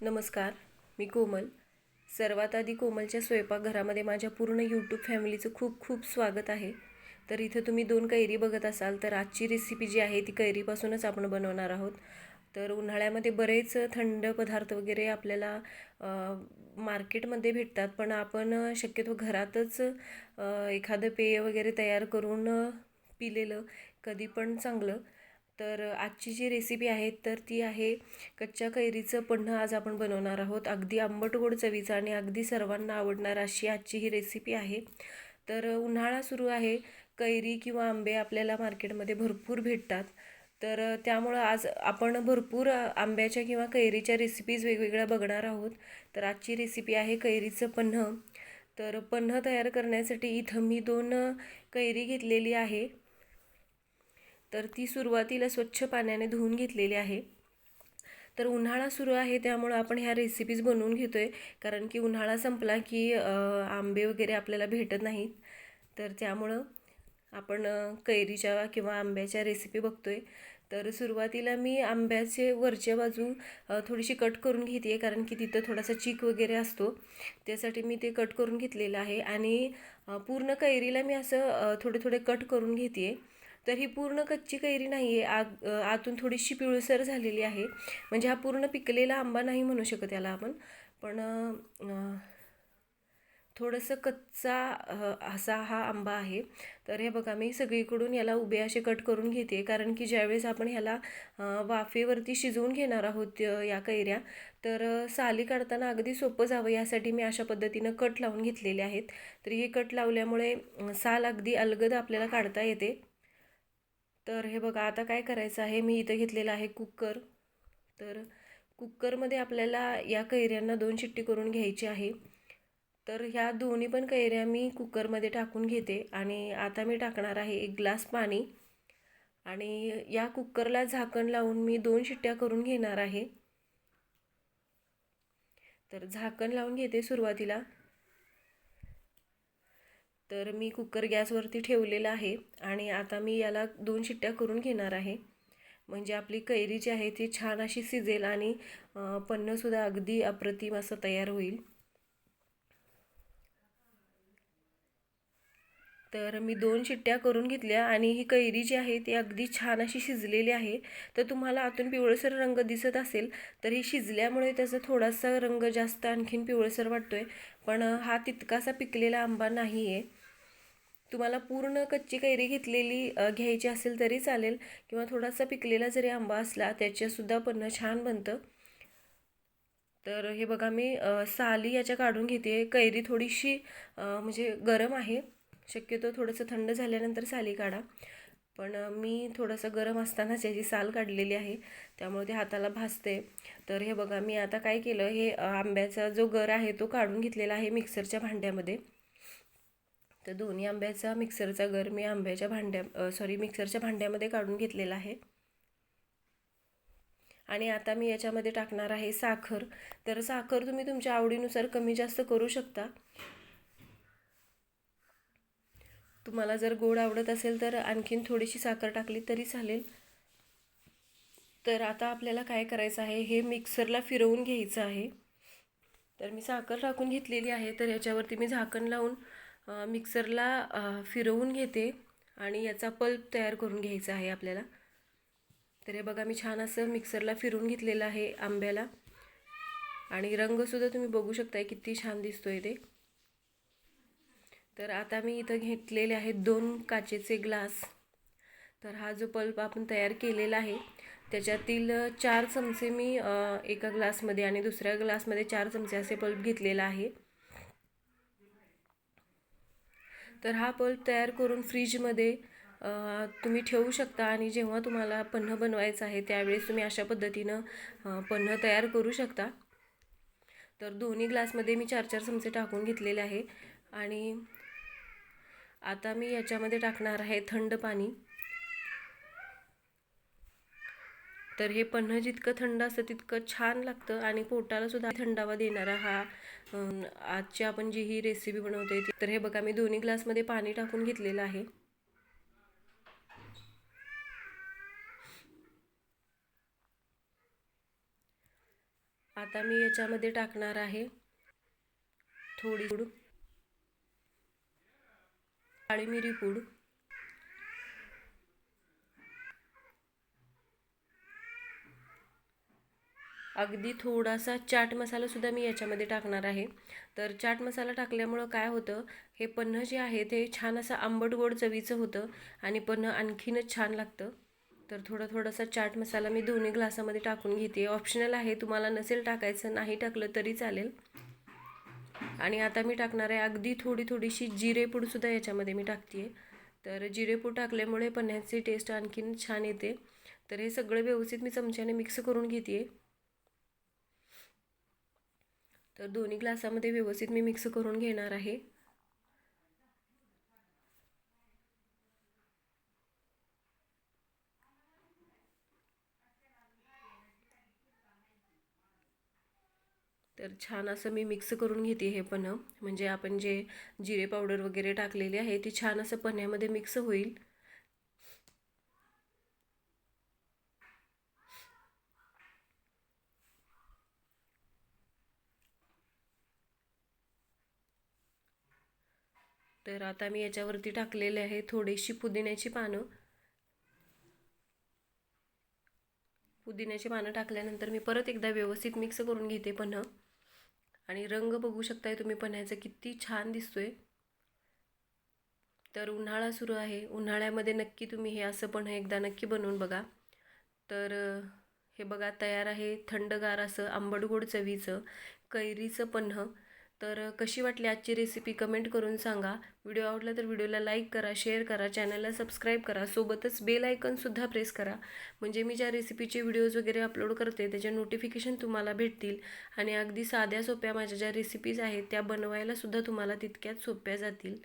नमस्कार, मी कोमल. सर्वात आधी कोमलच्या स्वयंपाकघरामध्ये माझ्या पूर्ण यूट्यूब फॅमिलीचं खूप खूप स्वागत आहे. तर इथं तुम्ही 2 कैरी बघत असाल, तर आजची रेसिपी जी आहे ती कैरीपासूनच आपण बनवणार आहोत. तर उन्हाळ्यामध्ये बरेच थंड पदार्थ वगैरे आपल्याला मार्केटमध्ये भेटतात, पण आपण शक्यतो घरातच एखादं पेय वगैरे तयार करून पिलेलं कधी पण चांगलं. तर आजची जी रेसिपी आहे तर ती आहे कच्च्या कैरीचं पन्हं. आज आपण बनवणार आहोत. अगदी आंबट गोड चवीचं आणि अगदी सर्वांना आवडणार अशी आजची ही रेसिपी आहे. तर उन्हाळा सुरू आहे. कैरी किंवा आंबे आपल्याला मार्केटमध्ये भरपूर भेटतात. तर त्यामुळं आज आपण भरपूर आंब्याच्या किंवा कैरीच्या रेसिपीज वेगवेगळ्या बघणार आहोत. तर आजची रेसिपी आहे कैरीचं पन्हं. तर पन्हं तयार करण्यासाठी इथं मी 2 कैरी घेतलेली आहे. तर ती सुरुवातीला स्वच्छ पाण्याने धुवून घेतलेली आहे. तर उन्हाळा सुरू आहे त्यामुळं आपण ह्या रेसिपीज बनवून घेतो आहे, कारण की उन्हाळा संपला की आंबे वगैरे आपल्याला भेटत नाहीत. तर त्यामुळं आपण कैरीच्या किंवा आंब्याच्या रेसिपी बघतो आहे. तर सुरुवातीला मी आंब्याचे वरच्या बाजू थोडीशी कट करून घेते आहे, कारण की तिथं थोडासा चीक वगैरे असतो. त्यासाठी मी ते कट करून घेतलेलं आहे. आणि पूर्ण कैरीला मी असं थोडे थोडे कट करून घेते आहे. तर ही पूर्ण कच्ची कैरी नाही आहे, आतून थोडीशी पिवळसर झालेली आहे. म्हणजे हा पूर्ण पिकलेला आंबा नाही म्हणू शकत याला आपण, पण थोडंसं कच्चा असा हा आंबा आहे. तर हे बघा, मी सगळीकडून याला उभे असे कट करून घेते, कारण की ज्यावेळेस आपण ह्याला वाफेवरती शिजवून घेणार आहोत या कैऱ्या, तर साली काढताना अगदी सोपं जावं यासाठी मी अशा पद्धतीनं कट लावून घेतलेले आहेत. तर हे कट लावल्यामुळे साल अगदी अलगद आपल्याला काढता येते. तर हे बघा, आता काय करायचं आहे, मी इथं घेतलेला आहे कुकर. तर कुकरमध्ये आपल्याला या कैऱ्यांना 2 शिट्टी करून घ्यायची आहे. तर ह्या दोन्ही पण कैऱ्या मी कुकरमध्ये टाकून घेते. आणि आता मी टाकणार आहे 1 ग्लास पाणी. आणि या कुकरला झाकण लावून मी 2 शिट्ट्या करून घेणार आहे. तर झाकण लावून घेते सुरुवातीला. तर मी कुकर गॅसवरती ठेवलेला आहे आणि आता मी याला 2 शिट्ट्या करून घेणार आहे. म्हणजे आपली कैरी जी आहे ती छान अशी शिजेल आणि पन्हंसुद्धा अगदी अप्रतिम असं तयार होईल. तर मी 2 शिट्ट्या करून घेतल्या आणि ही कैरी जी आहे ती अगदी छान अशी शिजलेली आहे. तर तुम्हाला आतून पिवळसर रंग दिसत असेल, तर ही शिजल्यामुळे त्याचा थोडासा रंग जास्त आणखीन पिवळसर वाटतोय. पण हा तितकासा पिकलेला आंबा नाही आहे. तुम्हाला पूर्ण कच्ची कैरी घेतलेली घ्यायची असेल तरी चालेल, किंवा थोडासा पिकलेला जरी आंबा असला त्याच्यासुद्धा पन्हं छान बनतं. तर हे बघा, मी साली याच्या काढून घेते. कैरी थोडीशी म्हणजे गरम आहे. शक्यतो थोडंसं थंड झाल्यानंतर साली काढा. पण मी थोडंसं गरम असतानाच याची साल काढलेली आहे, त्यामुळे ते हाताला भाजते. तर हे बघा, मी आता काय केलं, हे आंब्याचा जो गर आहे तो काढून घेतलेला आहे मिक्सरच्या भांड्यामध्ये. तर दोन्ही आंब्याचा मिक्सरचा गर मी मिक्सरच्या भांड्यामध्ये काढून घेतलेला आहे. आणि आता मी याच्यामध्ये टाकणार आहे साखर. तर साखर तुम्ही तुमच्या आवडीनुसार कमी जास्त करू शकता. तुम्हाला जर गोड आवडत असेल तर आणखीन थोडीशी साखर टाकली तरी चालेल. तर आता आपल्याला काय करायचं आहे, हे मिक्सरला फिरवून घ्यायचं आहे. तर मी साखर टाकून घेतलेली आहे. तर याच्यावरती मी झाकण लावून मिक्सरला फिरवून घेते आणि याचा पल्प तयार करून घ्यायचा आहे आपल्याला. तर हे बघा, मी छान असं मिक्सरला फिरवून घेतलेलं आहे आंब्याला. आणि रंगसुद्धा तुम्ही बघू शकताय किती छान दिसतोय ते. तर आता मी इथं घेतलेले आहेत 2 काचेचे ग्लास. तर हा जो पल्प आपण तयार केलेला आहे त्याच्यातील 4 चमचे मी एका ग्लासमध्ये आणि दुसऱ्या ग्लासमध्ये 4 चमचे असे पल्प घेतलेला आहे. तर हा पल्प तयार करून फ्रीजमध्ये तुम्ही ठेवू शकता. आणि जेव्हा तुम्हाला पन्हं बनवायचं आहे त्यावेळेस तुम्ही अशा पद्धतीनं पन्हं तयार करू शकता. तर दोन्ही ग्लासमध्ये मी 4-4 चमचे टाकून घेतलेले आहे. आणि आता मी याच्यामध्ये टाकणार आहे थंड पाणी. तर हे पन्हं जितकं थंड असतं तितकं छान लागतं आणि पोटाला सुद्धा थंडावा देणारा हा आजची आपण जी ही रेसिपी बनवते ती. तर हे बघा, मी दोन्ही ग्लासमध्ये पाणी टाकून घेतलेलं आहे. आता मी याच्यामध्ये टाकणार आहे थोडी पूड, काळी मिरी पूड, अगदी थोडासा चाट मसालासुद्धा मी याच्यामध्ये टाकणार आहे। तर चाट मसाला टाकल्यामुळं काय होतं, हे पन्हं जे आहे ते छान असं आंबट गोड चवीचं होतं आणि पन्हं आणखीनच छान लागतं। तर थोडासा चाट मसाला मी दोन्ही ग्लासामध्ये टाकून घेते। ऑप्शनल आहे, तुम्हाला नसेल टाकायचं नाही टाकलं तरी चालेल। आणि आता मी टाकणार आहे अगदी थोडीशी जिरेपूडसुद्धा याच्यामध्ये मी टाकते आहे। तर जिरेपूड टाकल्यामुळे पन्ह्याची टेस्ट आणखीन छान येते। तर हे सगळं व्यवस्थित मी चमच्याने मिक्स करून घेते आहे। तर दोन्ही ग्लासामध्ये व्यवस्थित मी मिक्स करून घेणार आहे। तर छान असं मी मिक्स करून घेते हे पन्हं, म्हणजे आपण जे जिरे पावडर वगैरे टाकलेली आहे ती छान असं पन्ह्यामध्ये मिक्स होईल। तर आता मी याच्यावरती टाकलेले आहे थोडीशी पुदिन्याची पानं। पुदिन्याची पानं टाकल्यानंतर मी परत एकदा व्यवस्थित मिक्स करून घेते पन्हं। आणि रंग बघू शकताय तुम्ही पन्ह्याचा किती छान दिसतोय। तर उन्हाळा सुरू आहे, उन्हाळ्यामध्ये नक्की तुम्ही हे असं पन्हं एकदा नक्की बनवून बघा। तर हे बघा तयार आहे थंडगार असं आंबट गोड चवीचं कैरीचं पन्हं। तर कशी वाटली आजची रेसिपी कमेंट करून सांगा। व्हिडिओ आवडला तर व्हिडिओला लाईक करा, शेअर करा, चॅनलला सबस्क्राईब करा, सोबतच बेल आयकॉनसुद्धा प्रेस करा, म्हणजे मी ज्या रेसिपीचे व्हिडिओज वगैरे अपलोड करते त्याचे नोटिफिकेशन तुम्हाला भेटतील। आणि अगदी साध्या सोप्या माझ्या ज्या रेसिपीज आहेत त्या बनवायलासुद्धा तुम्हाला तितक्याच सोप्या जातील।